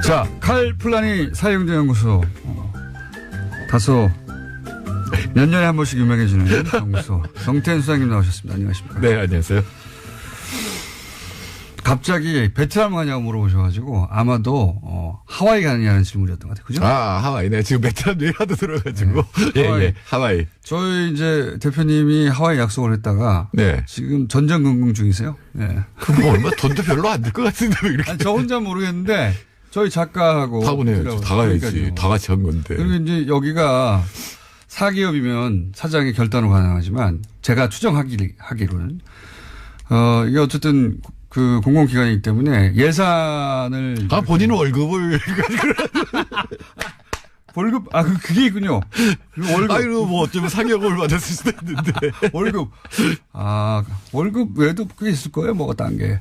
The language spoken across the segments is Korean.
자, 칼플라니 사회경제연구소. 다소 몇 년에 한 번씩 유명해지는 연구소. 정태현 수장님 나오셨습니다. 안녕하십니까. 네, 안녕하세요. 갑자기 베트남 가냐고 물어보셔가지고 아마도 하와이 가느냐는 질문이었던 것 같아요. 그죠? 아, 하와이. 네, 지금 베트남 얘기하도 들어가지고. 네. 하와이. 예. 하와이. 저희 이제 대표님이 하와이 약속을 했다가 네. 지금 전전긍긍 중이세요. 네. 그럼 뭐 얼마 돈도 별로 안 들 것 같은데 왜 이렇게. 아니, 저 혼자 모르겠는데 저희 작가하고 다 보내야죠. 다 가야지. 다 같이 한 건데. 그리고 이제 여기가 사기업이면 사장의 결단으로 가능하지만 제가 추정하기로는 이게 어쨌든 그 공공기관이기 때문에 예산을 본인은 월급을 월급 그게 있군요. 월급 아이고 뭐 어쩌면 상여금을 받았을 수도 있는데 월급 월급 외에도 그게 있을 거예요. 뭐가 딴 게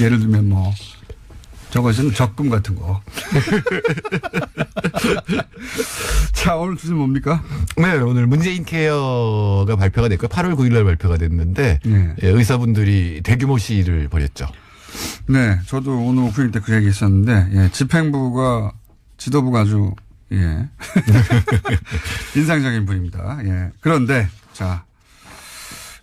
예를 들면 뭐 저것은 적금 같은 거. 자, 오늘 주제 뭡니까? 네, 오늘 문재인 케어가 발표가 됐고요. 8월 9일 날 발표가 됐는데 네. 예, 의사분들이 대규모 시위를 벌였죠. 네, 저도 오늘 오프닝 때 그 얘기 했었는데 예, 집행부가 지도부가 아주 예. 인상적인 분입니다. 예.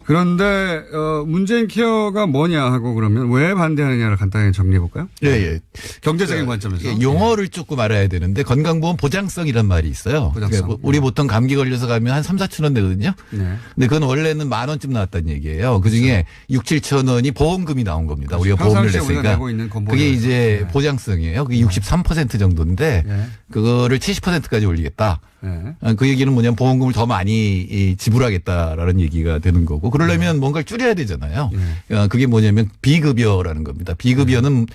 그런데 문재인 케어가 뭐냐 하고 그러면 왜 반대하느냐를 간단히 정리해 볼까요? 예. 경제적인 관점에서. 예, 용어를 조금 알아야 되는데 건강보험 보장성이란 말이 있어요. 보장성. 그러니까 우리 보통 감기 걸려서 가면 한 3, 4천 원 내거든요. 네. 근데 그건 원래는 10,000원쯤 나왔다는 얘기예요. 그중에 6, 7천 원이 보험금이 나온 겁니다. 우리가 보험을 냈으니까. 그게 이제 보장성이에요. 그게 63% 정도인데 그거를 70%까지 올리겠다. 네. 그 얘기는 뭐냐면 보험금을 더 많이 지불하겠다라는 얘기가 되는 거고 그러려면 뭔가를 줄여야 되잖아요. 그게 뭐냐면 비급여라는 겁니다. 비급여는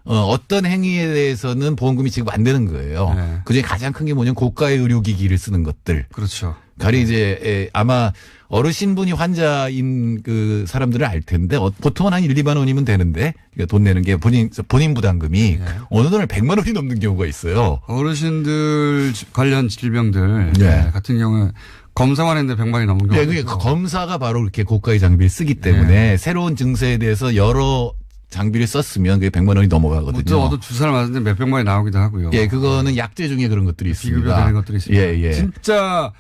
어떤 행위에 대해서는 보험금이 지급 안 되는 거예요. 네. 그중에 가장 큰 게 뭐냐면 고가의 의료기기를 쓰는 것들. 그렇죠. 가령 이제 아마 어르신분이 환자인 그 사람들은 알 텐데 보통은 한 1, 2만 원이면 되는데 돈 내는 게 본인 부담금이 어느 날은 100만 원이 넘는 경우가 있어요. 어르신들 관련 질병들 같은 경우에 검사만 했는데 100만이 넘은 경우가 그게 검사가 바로 그렇게 고가의 장비를 쓰기 때문에 새로운 증세에 대해서 여러 장비를 썼으면 그게 100만 원이 넘어가거든요. 저도 주사를 맞았는데 몇백만이 나오기도 하고요. 예, 그거는 약제 중에 그런 것들이 있습니다. 비급여되는 것들이 있습니다. 예. 진짜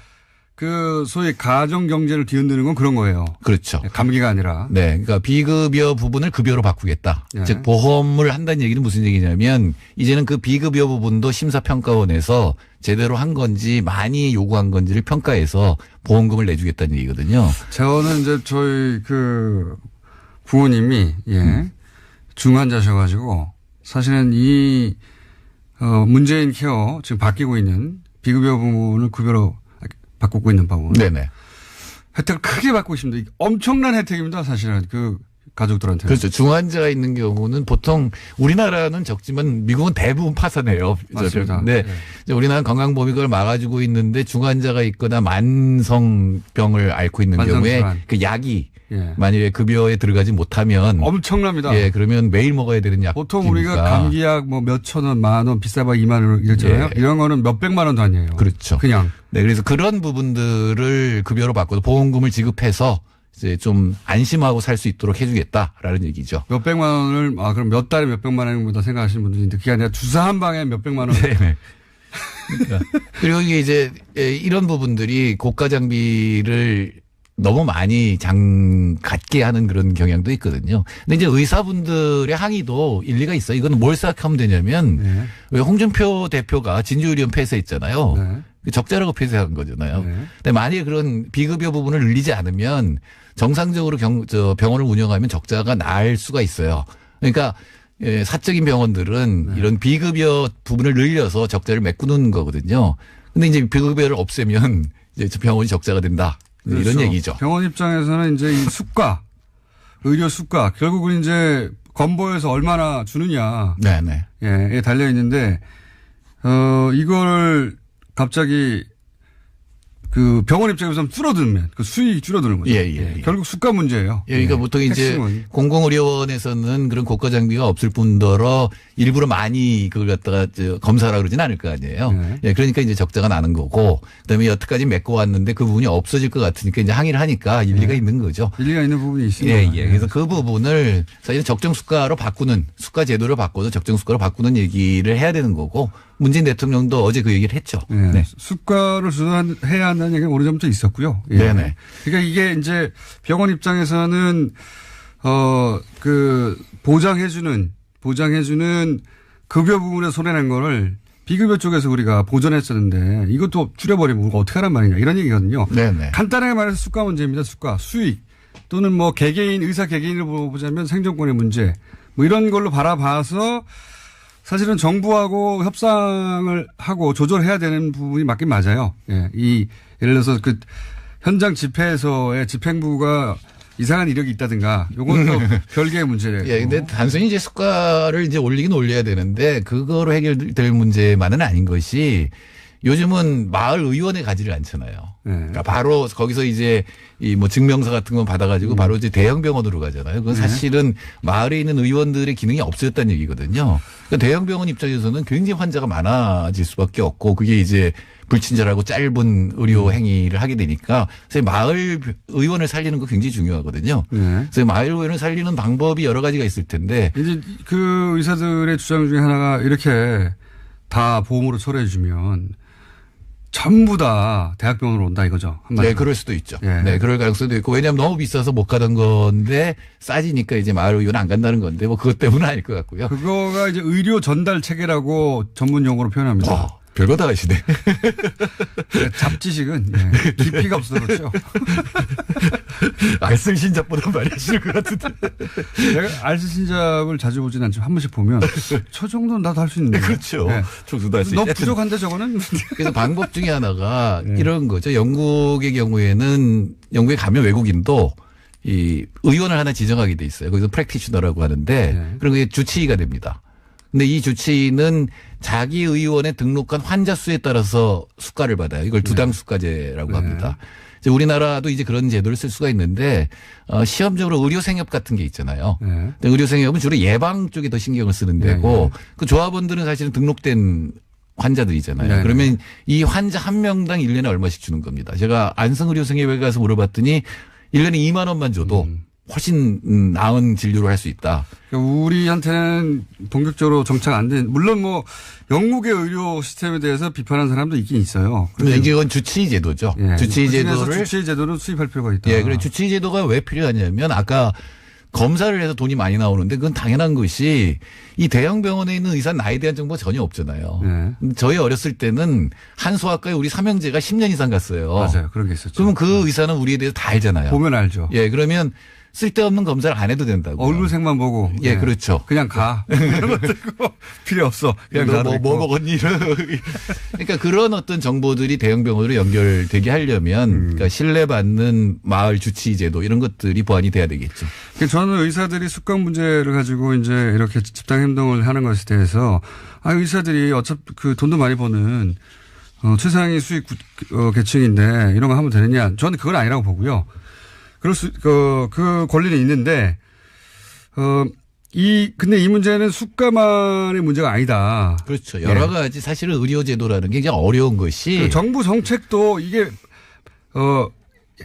그 소위 가정 경제를 뒤흔드는 건 그런 거예요. 그렇죠. 감기가 아니라. 네, 그러니까 비급여 부분을 급여로 바꾸겠다. 네. 즉 보험을 한다는 얘기는 무슨 얘기냐면 이제는 그 비급여 부분도 심사평가원에서 제대로 한 건지 많이 요구한 건지를 평가해서 보험금을 내주겠다는 얘기거든요. 저는 이제 저희 그 부모님이 중환자셔가지고 사실은 이 문재인 케어 지금 바뀌고 있는 비급여 부분을 급여로 바꾸고 있는 부분. 네네. 혜택을 크게 받고 있습니다. 엄청난 혜택입니다. 사실은 그 가족들한테. 그렇죠. 중환자가 있는 경우는 보통 우리나라는 적지만 미국은 대부분 파산해요. 맞습니다. 네. 우리나라는 건강보험이 그걸 막아주고 있는데 중환자가 있거나 만성병을 앓고 있는 경우에 그 약이 만일에 급여에 들어가지 못하면 엄청납니다. 예, 그러면 매일 먹어야 되는 약. 보통 우리가 감기약 뭐 몇천 원, 만 원, 비싸봐 2만 원 이랬잖아요. 이런 거는 몇백만 원도 아니에요. 그렇죠. 그냥. 네, 그래서 그런 부분들을 급여로 바꿔서 보험금을 지급해서 이제 좀 안심하고 살 수 있도록 해주겠다라는 얘기죠. 몇백만 원을 그럼 몇 달에 몇백만 원보다 생각하시는 분들이 있는데 그게 아니라 주사 한 방에 몇백만 원. 네. 그러니까. 그리고 이게 이제 이런 부분들이 고가 장비를 너무 많이 갖게 하는 그런 경향도 있거든요. 근데 이제 의사분들의 항의도 일리가 있어요. 이건 뭘 생각하면 되냐면 왜 홍준표 대표가 진주의료원 폐쇄했잖아요. 적자라고 폐쇄한 거잖아요. 근데 만약에 그런 비급여 부분을 늘리지 않으면 정상적으로 병원을 운영하면 적자가 날 수가 있어요. 그러니까 사적인 병원들은 이런 비급여 부분을 늘려서 적자를 메꾸는 거거든요. 근데 이제 비급여를 없애면 이제 병원이 적자가 된다. 그렇죠. 이런 얘기죠. 병원 입장에서는 이제 이 수가, 의료 수가, 결국은 이제 건보에서 얼마나 주느냐. 네네. 그 병원 입장에서는 줄어들면 그 수익이 줄어드는 거죠. 예. 결국 수가 문제예요. 예, 그러니까 보통 이제 핵심은. 공공의료원에서는 그런 고가 장비가 없을 뿐더러 일부러 많이 그걸 갖다가 검사하라 그러진 않을 거 아니에요. 네. 예, 그러니까 이제 적자가 나는 거고 그다음에 여태까지 메꿔왔는데 그 부분이 없어질 것 같으니까 이제 항의를 하니까 일리가 있는 거죠. 일리가 있는 부분이 있습니다. 예. 그래서 그 부분을 사실은 적정 수가로 바꾸는 수가 제도를 바꿔서 적정 수가로 바꾸는 얘기를 해야 되는 거고 문재인 대통령도 어제 그 얘기를 했죠. 네. 네. 수가를 조정해야 한다는 얘기가 오래전부터 있었고요. 예. 네네. 그러니까 이게 이제 병원 입장에서는 그 보장해주는 급여 부분에 손해낸 거를 비급여 쪽에서 우리가 보전했었는데 이것도 줄여버리면 우리가 어떻게 하란 말이냐 이런 얘기거든요. 네네. 간단하게 말해서 수가 문제입니다. 수가, 수익 또는 뭐 개개인 의사 개개인을 보자면 생존권의 문제 뭐 이런 걸로 바라봐서 사실은 정부하고 협상을 하고 조절해야 되는 부분이 맞긴 맞아요. 예. 예를 들어서 그 현장 집회에서의 집행부가 이상한 이력이 있다든가 요것도 별개의 문제래요. 예, 근데 단순히 이제 수가를 이제 올리긴 올려야 되는데 그거로 해결될 문제만은 아닌 것이 요즘은 마을 의원에 가지를 않잖아요. 네. 그러니까 바로 거기서 이제 이 뭐 증명서 같은 거 받아가지고 바로 이제 대형 병원으로 가잖아요. 그건 사실은 마을에 있는 의원들의 기능이 없어졌다는 얘기거든요. 그러니까 대형 병원 입장에서는 굉장히 환자가 많아질 수밖에 없고 그게 이제 불친절하고 짧은 의료 행위를 하게 되니까 사실 마을 의원을 살리는 거 굉장히 중요하거든요. 네. 그래서 마을 의원을 살리는 방법이 여러 가지가 있을 텐데 이제 그 의사들의 주장 중에 하나가 이렇게 다 보험으로 처리해 주면 전부 다 대학병원으로 온다 이거죠. 한마디로. 네, 그럴 수도 있죠. 예. 네, 그럴 가능성도 있고 왜냐하면 너무 비싸서 못 가던 건데 싸지니까 이제 마을 의원 안 간다는 건데 뭐 그것 때문은 아닐 것 같고요. 그거가 이제 의료 전달 체계라고 전문 용어로 표현합니다. 별거 다 하시네. 잡지식은 깊이가 없어서 그렇죠. 알쓸신잡보다 많이 하시는 것 같은데. 내가 알쓸신잡을 자주 보진 않지만 한 번씩 보면 저 정도는 나도 할 수 있는데. 그렇죠. 네. 총수도 할 수 너 있죠. 부족한데 저거는. 그래서 방법 중에 하나가 이런 거죠. 영국의 경우에는 영국에 가면 외국인도 이 의원을 하나 지정하게 돼 있어요. 거기서 프랙티셔너라고 하는데 그리고 그게 주치의가 됩니다. 근데 이 주치의는 자기 의원에 등록한 환자 수에 따라서 수가를 받아요. 이걸 두당 수가제라고 합니다. 이제 우리나라도 이제 그런 제도를 쓸 수가 있는데 시험적으로 의료생협 같은 게 있잖아요. 근데 의료생협은 주로 예방 쪽에 더 신경을 쓰는 데고 그 조합원들은 사실은 등록된 환자들이잖아요. 그러면 이 환자 한 명당 1년에 얼마씩 주는 겁니다. 제가 안성의료생협에 가서 물어봤더니 1년에 2만 원만 줘도 훨씬 나은 진료를 할 수 있다. 그러니까 우리한테는 본격적으로 정착 안 된, 물론 뭐 영국의 의료 시스템에 대해서 비판하는 사람도 있긴 있어요. 근데 이건 주치의 제도죠. 예. 주치의 제도를. 주치의 제도를 수입할 필요가 있다. 예, 그래 주치의 제도가 왜 필요하냐면 아까 검사를 해서 돈이 많이 나오는데 그건 당연한 것이 이 대형 병원에 있는 의사 나이에 대한 정보가 전혀 없잖아요. 저희 어렸을 때는 한소아과에 우리 삼형제가 10년 이상 갔어요. 맞아요. 그런 게 있었죠. 그러면 그 의사는 우리에 대해서 다 알잖아요. 보면 알죠. 예, 그러면 쓸데없는 검사를 안 해도 된다고. 얼굴색만 보고. 예, 그렇죠. 그냥 가. 이런 것도 있고 필요 없어. 그냥 가. 뭐 먹었니? 그러니까 그런 어떤 정보들이 대형 병원으로 연결되게 하려면 그러니까 신뢰받는 마을 주치의 제도 이런 것들이 보완이 돼야 되겠죠. 저는 의사들이 숙강 문제를 가지고 이제 이렇게 집단 행동을 하는 것에 대해서 의사들이 어차피 그 돈도 많이 버는 최상위 수익 계층인데 이런 거 하면 되느냐? 저는 그건 아니라고 보고요. 그 권리는 있는데, 근데 이 문제는 수가만의 문제가 아니다. 그렇죠. 여러 가지 사실은 의료제도라는 게 굉장히 어려운 것이. 정부 정책도 이게,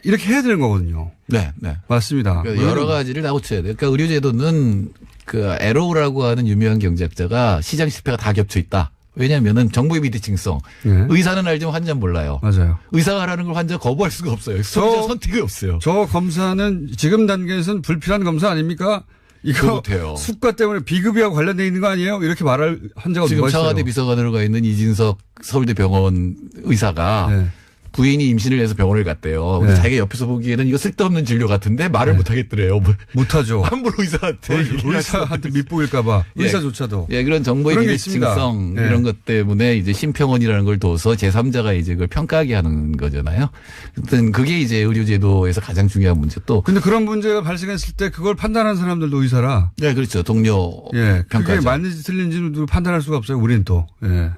이렇게 해야 되는 거거든요. 네. 맞습니다. 그러니까 여러 가지를 다 고쳐야 돼요. 그러니까 의료제도는 그 에로우라고 하는 유명한 경제학자가 시장 실패가 다 겹쳐 있다. 왜냐하면은 정보의 비대칭성. 의사는 알지만 환자는 몰라요. 맞아요. 의사가 하라는 걸 환자가 거부할 수가 없어요. 소비자 선택이 없어요. 저 검사는 지금 단계에서는 불필요한 검사 아닙니까? 이거 수가 때문에 비급여와 관련돼 있는 거 아니에요? 이렇게 말할 환자가 누가 있어요? 지금 청와대 비서관으로 가 있는 이진석 서울대병원 의사가 부인이 임신을 해서 병원을 갔대요. 근데 자기가 옆에서 보기에는 이거 쓸데없는 진료 같은데 말을 못 하겠더래요. 못하죠. 함부로 의사한테. 의사한테 밑보일까봐. 의사조차도. 예, 그런 정보의 비대칭성 이런 것 때문에 이제 심평원이라는 걸 둬서 제3자가 이제 그걸 평가하게 하는 거잖아요. 아무튼 그게 이제 의료제도에서 가장 중요한 문제 또. 근데 그런 문제가 발생했을 때 그걸 판단하는 사람들도 의사라. 네, 그렇죠. 동료 평가죠. 그게 맞는지 틀린지도 판단할 수가 없어요. 우리는 또.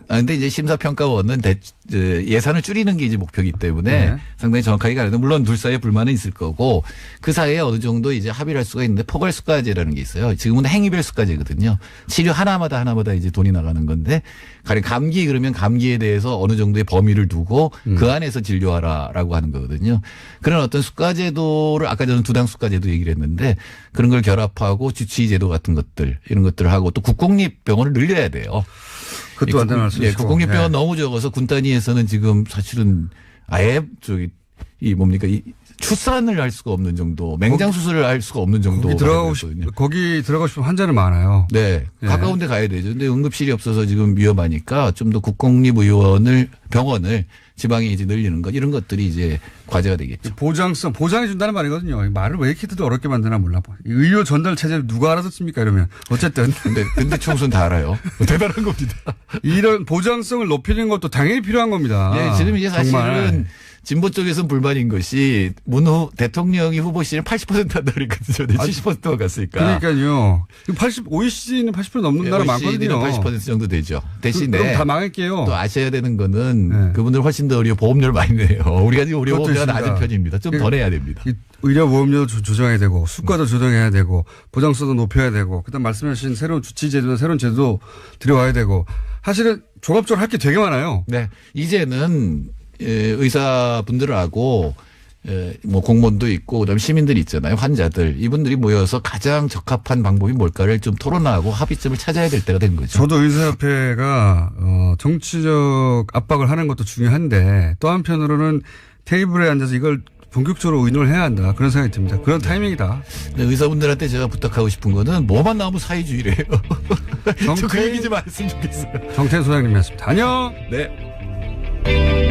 근데 이제 심사평가원은 예산을 줄이는 게 이제 목표 거기 때문에 네. 상당히 정확하게 가는데 물론 둘 사이에 불만은 있을 거고 그 사이에 어느 정도 이제 합의를 할 수가 있는데 포괄수가제라는 게 있어요. 지금은 행위별 수가제거든요. 치료 하나마다 이제 돈이 나가는 건데 가령 감기 그러면 감기에 대해서 어느 정도의 범위를 두고 그 안에서 진료하라라고 하는 거거든요. 그런 어떤 수가제도를 아까 저는 두당 수가제도 얘기를 했는데 그런 걸 결합하고 주치의제도 같은 것들 이런 것들을 하고 또 국공립병원을 늘려야 돼요. 그것도 안 되는 말씀이시고. 국공립병원 너무 적어서 군 단위에서는 지금 사실은 아예 이 출산을 할 수가 없는 정도, 맹장 수술을 할 수가 없는 정도. 거기 들어가고 싶으면 환자는 많아요. 네. 가까운 데 가야 되죠. 근데 응급실이 없어서 지금 위험하니까 좀 더 병원을 지방에 이제 늘리는 것 이런 것들이 이제 과제가 되겠죠. 보장해 준다는 말이거든요. 말을 왜 이렇게 어렵게 만드나 몰라. 의료 전달 체제를 누가 알아듣습니까? 이러면. 어쨌든. 근데 총수는 다 알아요. 대단한 겁니다. 이런 보장성을 높이는 것도 당연히 필요한 겁니다. 네, 지금 이제 사실은 정말. 진보 쪽에서는 불만인 것이 대통령이 후보 시절에 80% 한다 그랬거든요. 70%가 갔으니까. 그러니까요. OECD는 80% 넘는 나라 많거든요. 80% 정도 되죠. 대신에. 그럼 다 망할게요. 또 아셔야 되는 거는 그분들 훨씬 더 의료 보험료를 많이 내요. 우리가 지금 의료 보험료가 낮은 편입니다. 좀 더 내야 됩니다. 의료 보험료 조정해야 되고 수가도 조정해야 되고 보장성도 높여야 되고 그다음 말씀하신 새로운 주치제도나 새로운 제도 들여와야 되고 사실은 종합적으로 할 게 되게 많아요. 네. 이제는 의사분들하고 공무원도 있고 그다음에 시민들이 있잖아요. 환자들. 이분들이 모여서 가장 적합한 방법이 뭘까를 좀 토론하고 합의점을 찾아야 될 때가 된 거죠. 저도 의사협회가 정치적 압박을 하는 것도 중요한데 또 한편으로는 테이블에 앉아서 이걸 본격적으로 의논을 해야 한다. 그런 생각이 듭니다. 그런 타이밍이다. 네, 의사분들한테 제가 부탁하고 싶은 거는 뭐만 나오면 사회주의래요. 저 그 얘기 좀 안 했으면 좋겠어요. 정태인 소장님이었습니다. 안녕. 네.